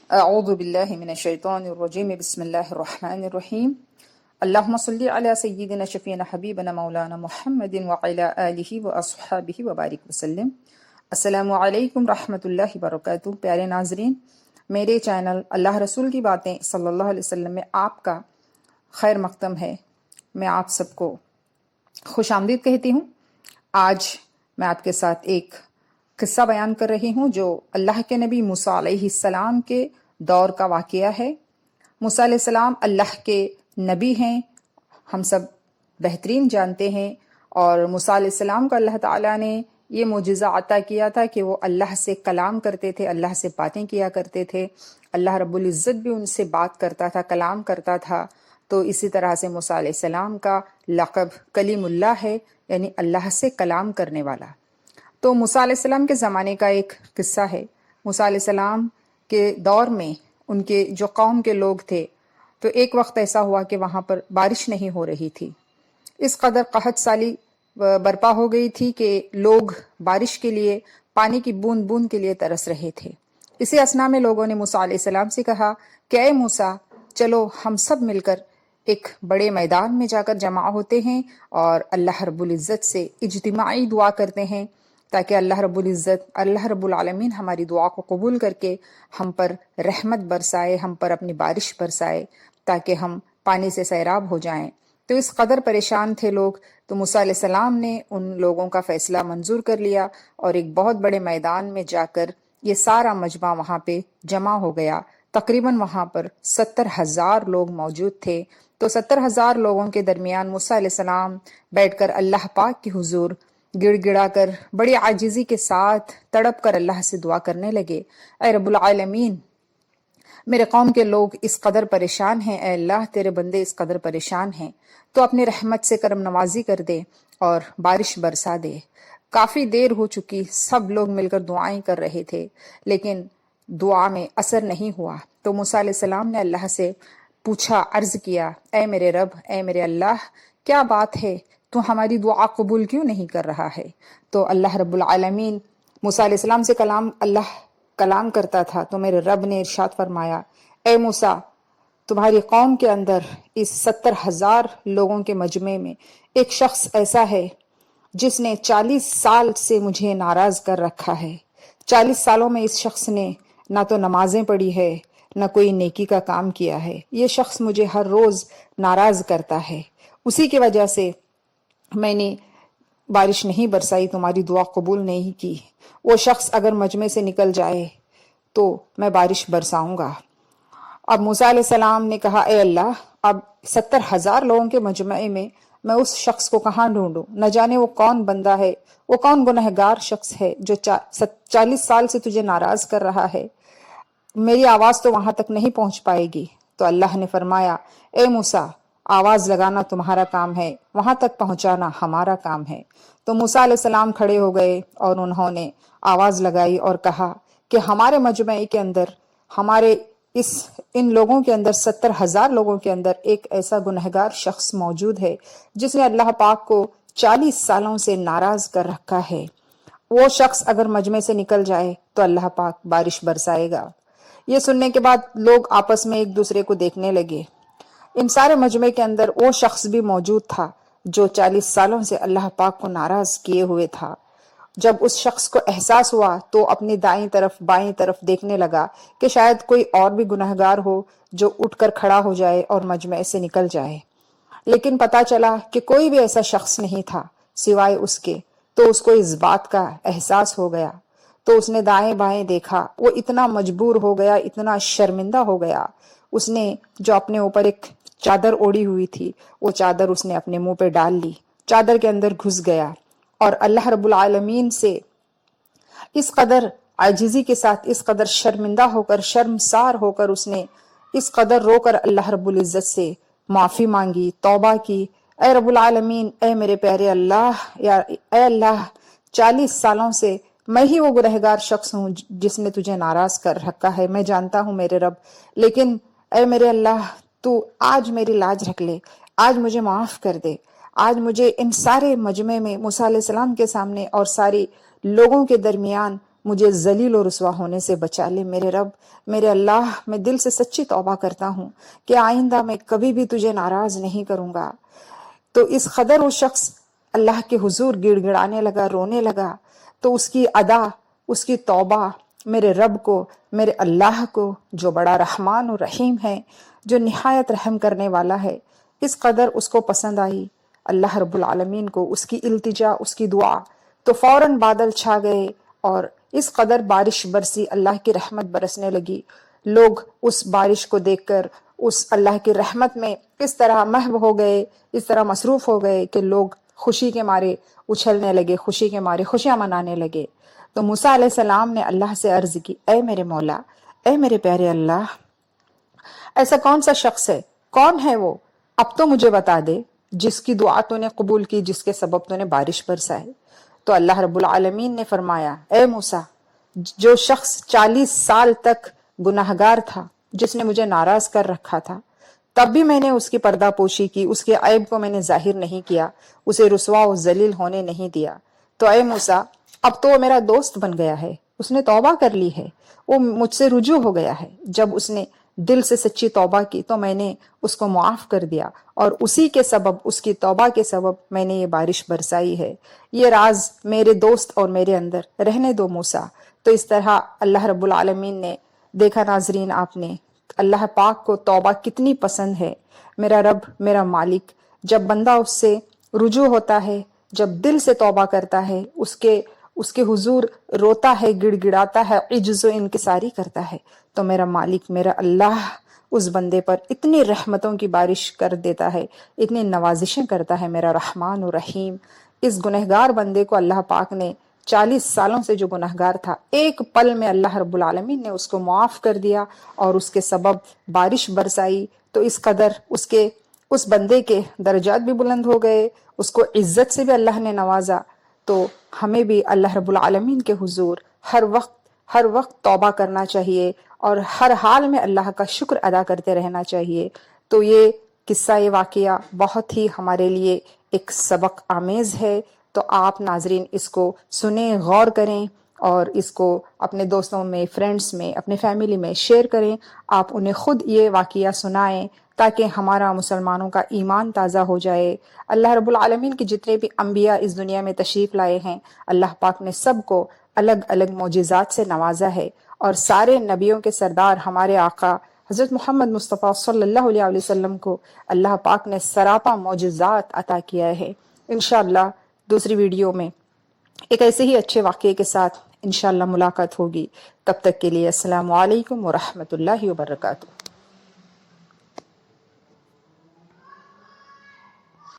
اعوذ باللہ من الشیطان الرجیم بسم اللہ الرحمن الرحیم اللہم صلی علی سیدنا شفینا حبیبنا مولانا محمد وعلی آلہ واصحابہ وبارک وسلم۔ السلام علیکم رحمۃ اللہ وبرکاتہ۔ پیارے ناظرین، میرے چینل اللہ رسول کی باتیں صلی اللہ علیہ وسلم میں آپ کا خیر مقدم ہے۔ میں آپ سب کو خوش آمدید کہتی ہوں۔ آج میں آپ کے ساتھ ایک قصہ بیان کر رہی ہوں جو اللہ کے نبی موسیٰ علیہ السلام کے دور کا واقعہ ہے۔ موسیٰ علیہ السلام اللہ کے نبی ہیں، ہم سب بہترین جانتے ہیں، اور موسیٰ علیہ السلام کو اللہ تعالیٰ نے یہ معجزہ عطا کیا تھا کہ وہ اللہ سے کلام کرتے تھے، اللہ سے باتیں کیا کرتے تھے، اللہ رب العزت بھی ان سے بات کرتا تھا، کلام کرتا تھا۔ تو اسی طرح سے موسیٰ علیہ السلام کا لقب کلیم اللہ ہے، یعنی اللہ سے کلام کرنے والا۔ تو موسیٰ علیہ السلام کے زمانے کا ایک قصہ ہے۔ موسیٰ علیہ السلام کے دور میں ان کے جو قوم کے لوگ تھے، تو ایک وقت ایسا ہوا کہ وہاں پر بارش نہیں ہو رہی تھی۔ اس قدر قحط سالی برپا ہو گئی تھی کہ لوگ بارش کے لیے، پانی کی بوند بوند کے لیے ترس رہے تھے۔ اسی اثنا میں لوگوں نے موسیٰ علیہ السلام سے کہا کہ اے موسیٰ، چلو ہم سب مل کر ایک بڑے میدان میں جا کر جمع ہوتے ہیں اور اللہ رب العزت سے اجتماعی دعا کرتے ہیں، تاکہ اللہ رب العزت، اللہ رب العالمین ہماری دعا کو قبول کر کے ہم پر رحمت برسائے، ہم پر اپنی بارش برسائے، تاکہ ہم پانی سے سیراب ہو جائیں۔ تو اس قدر پریشان تھے لوگ، تو موسیٰ علیہ السلام نے ان لوگوں کا فیصلہ منظور کر لیا اور ایک بہت بڑے میدان میں جا کر یہ سارا مجمع وہاں پہ جمع ہو گیا۔ تقریباً وہاں پر 70,000 لوگ موجود تھے۔ تو 70,000 لوگوں کے درمیان موسیٰ علیہ السلام بیٹھ کر اللہ پاک کی حضور گڑ گڑا کر، بڑی عاجزی کے ساتھ تڑپ کر اللہ سے دعا کرنے لگے، اے رب العالمین، میرے قوم کے لوگ اس قدر پریشان ہیں، اے اللہ تیرے بندے اس قدر پریشان ہیں، تو اپنی رحمت سے کرم نوازی کر دے اور بارش برسا دے۔ کافی دیر ہو چکی، سب لوگ مل کر دعائیں کر رہے تھے، لیکن دعا میں اثر نہیں ہوا۔ تو موسیٰ علیہ السلام نے اللہ سے پوچھا، عرض کیا، اے میرے رب، اے میرے اللہ، کیا بات ہے، تو ہماری دعا قبول کیوں نہیں کر رہا ہے؟ تو اللہ رب العالمین، موسیٰ علیہ السلام سے اللہ کلام کرتا تھا، تو میرے رب نے ارشاد فرمایا، اے موسیٰ، تمہاری قوم کے اندر اس 70,000 لوگوں کے مجمع میں ایک شخص ایسا ہے جس نے 40 سال سے مجھے ناراض کر رکھا ہے۔ 40 سالوں میں اس شخص نے نہ تو نمازیں پڑھی ہے، نہ کوئی نیکی کا کام کیا ہے۔ یہ شخص مجھے ہر روز ناراض کرتا ہے، اسی کی وجہ سے میں نے بارش نہیں برسائی، تمہاری دعا قبول نہیں کی۔ وہ شخص اگر مجمع سے نکل جائے تو میں بارش برساؤں گا۔ اب موسیٰ علیہ السلام نے کہا، اے اللہ، اب 70,000 لوگوں کے مجمع میں اس شخص کو کہاں ڈھونڈوں؟ نہ جانے وہ کون بندہ ہے، وہ کون گنہگار شخص ہے جو 40 سال سے تجھے ناراض کر رہا ہے۔ میری آواز تو وہاں تک نہیں پہنچ پائے گی۔ تو اللہ نے فرمایا، اے موسیٰ، آواز لگانا تمہارا کام ہے، وہاں تک پہنچانا ہمارا کام ہے۔ تو موسیٰ علیہ السلام کھڑے ہو گئے اور انہوں نے آواز لگائی اور کہا کہ ہمارے مجمع کے اندر، ہمارے ان لوگوں کے اندر، 70,000 لوگوں کے اندر ایک ایسا گنہگار شخص موجود ہے جس نے اللہ پاک کو 40 سالوں سے ناراض کر رکھا ہے۔ وہ شخص اگر مجمع سے نکل جائے تو اللہ پاک بارش برسائے گا۔ یہ سننے کے بعد لوگ آپس میں ایک دوسرے کو دیکھنے لگے۔ ان سارے مجمع کے اندر وہ شخص بھی موجود تھا جو 40 سالوں سے اللہ پاک کو ناراض کیے ہوئے تھا۔ جب اس شخص کو احساس ہوا تو اپنی دائیں طرف بائیں طرف دیکھنے لگا کہ شاید کوئی اور بھی گنہگار ہو جو اٹھ کر کھڑا ہو جائے اور مجمع سے نکل جائے، لیکن پتا چلا کہ کوئی بھی ایسا شخص نہیں تھا سوائے اس کے۔ تو اس کو اس بات کا احساس ہو گیا، تو اس نے دائیں بائیں دیکھا، وہ اتنا مجبور ہو گیا، اتنا شرمندہ ہو گیا، اس نے جو اپنے اوپر ایک چادر اوڑی ہوئی تھی، وہ چادر اس نے اپنے منہ پہ ڈال لی، چادر کے اندر گھس گیا، اور اللہ رب العالمین سے اس قدر عاجزی کے ساتھ، اس قدر شرمندہ ہو کر، شرمسار ہو کر، اس نے اس قدر رو کر اللہ رب العزت سے معافی مانگی، توبہ کی، اے رب العالمین، اے میرے پیارے اللہ، اے اللہ، 40 سالوں سے میں ہی وہ گنہگار شخص ہوں جس نے تجھے ناراض کر رکھا ہے، میں جانتا ہوں میرے رب، لیکن اے میرے اللہ، تو آج میری لاج رکھ لے، آج مجھے معاف کر دے، آج مجھے ان سارے مجمع میں موسیٰ علیہ السلام کے سامنے اور ساری لوگوں کے درمیان مجھے ذلیل و رسوا ہونے سے بچا لے میرے رب، میرے اللہ، میں دل سے سچی توبہ کرتا ہوں کہ آئندہ میں کبھی بھی تجھے ناراض نہیں کروں گا۔ تو اس قدر وہ شخص اللہ کے حضور گڑ گڑانے لگا، رونے لگا۔ تو اس کی ادا، اس کی توبہ میرے رب کو، میرے اللہ کو جو بڑا رحمان و رحیم ہے، جو نہایت رحم کرنے والا ہے، اس قدر اس کو پسند آئی اللہ رب العالمین کو، اس کی التجا، اس کی دعا، تو فوراً بادل چھا گئے اور اس قدر بارش برسی، اللہ کی رحمت برسنے لگی۔ لوگ اس بارش کو دیکھ کر اس اللہ کی رحمت میں اس طرح محو ہو گئے، اس طرح مصروف ہو گئے کہ لوگ خوشی کے مارے اچھلنے لگے، خوشی کے مارے خوشیاں منانے لگے۔ تو موسیٰ علیہ السلام نے اللہ سے عرض کی، اے میرے مولا، اے میرے پیارے اللہ، ایسا کون سا شخص ہے، کون ہے وہ، اب تو مجھے بتا دے، جس کی دعا تو نے قبول کی، جس کے سبب تو نے بارش برسائی۔ تو اللہ رب العالمین نے فرمایا، اے موسیٰ، جو شخص 40 سال تک گناہگار تھا، جس نے مجھے ناراض کر رکھا تھا، تب بھی میں نے اس کی پردہ پوشی کی، اس کے عیب کو میں نے ظاہر نہیں کیا، اسے رسوا و ذلیل ہونے نہیں دیا۔ تو اے موسیٰ، اب تو وہ میرا دوست بن گیا ہے، اس نے توبہ کر لی ہے، وہ مجھ سے رجوع ہو گیا ہے۔ جب اس نے دل سے سچی توبہ کی تو میں نے اس کو معاف کر دیا، اور اسی کے سبب، اس کی توبہ کے سبب میں نے یہ بارش برسائی ہے۔ یہ راز میرے دوست اور میرے اندر رہنے دو موسیٰ۔ تو اس طرح اللہ رب العالمین نے دیکھا، ناظرین، آپ نے اللہ پاک کو توبہ کتنی پسند ہے۔ میرا رب، میرا مالک، جب بندہ اس سے رجوع ہوتا ہے، جب دل سے توبہ کرتا ہے، اس کے حضور روتا ہے، گڑ گڑاتا ہے، عجز و انکساری کرتا ہے، تو میرا مالک، میرا اللہ اس بندے پر اتنی رحمتوں کی بارش کر دیتا ہے، اتنی نوازشیں کرتا ہے، میرا رحمان و رحیم۔ اس گنہگار بندے کو اللہ پاک نے 40 سالوں سے جو گنہگار تھا، ایک پل میں اللہ رب العالمین نے اس کو معاف کر دیا اور اس کے سبب بارش برسائی۔ تو اس قدر اس بندے کے درجات بھی بلند ہو گئے، اس کو عزت سے بھی اللہ نے نوازا۔ تو ہمیں بھی اللہ رب العالمین کے حضور ہر وقت توبہ کرنا چاہیے، اور ہر حال میں اللہ کا شکر ادا کرتے رہنا چاہیے۔ تو یہ قصہ، یہ واقعہ بہت ہی ہمارے لیے ایک سبق آمیز ہے۔ تو آپ ناظرین اس کو سنیں، غور کریں، اور اس کو اپنے دوستوں میں، فرینڈس میں، اپنے فیملی میں شیئر کریں۔ آپ انہیں خود یہ واقعہ سنائیں تاکہ ہمارا مسلمانوں کا ایمان تازہ ہو جائے۔ اللہ رب العالمین کی جتنے بھی انبیاء اس دنیا میں تشریف لائے ہیں، اللہ پاک نے سب کو الگ الگ معجزات سے نوازا ہے، اور سارے نبیوں کے سردار ہمارے آقا حضرت محمد مصطفیٰ صلی اللہ علیہ وسلم کو اللہ پاک نے سراپا معجزات عطا کیا ہے۔ انشاءاللہ دوسری ویڈیو میں ایک ایسے ہی اچھے واقعے کے ساتھ انشاءاللہ ملاقات ہوگی۔ تب تک کے لیے السلام علیکم ورحمۃ اللہ وبرکاتہ۔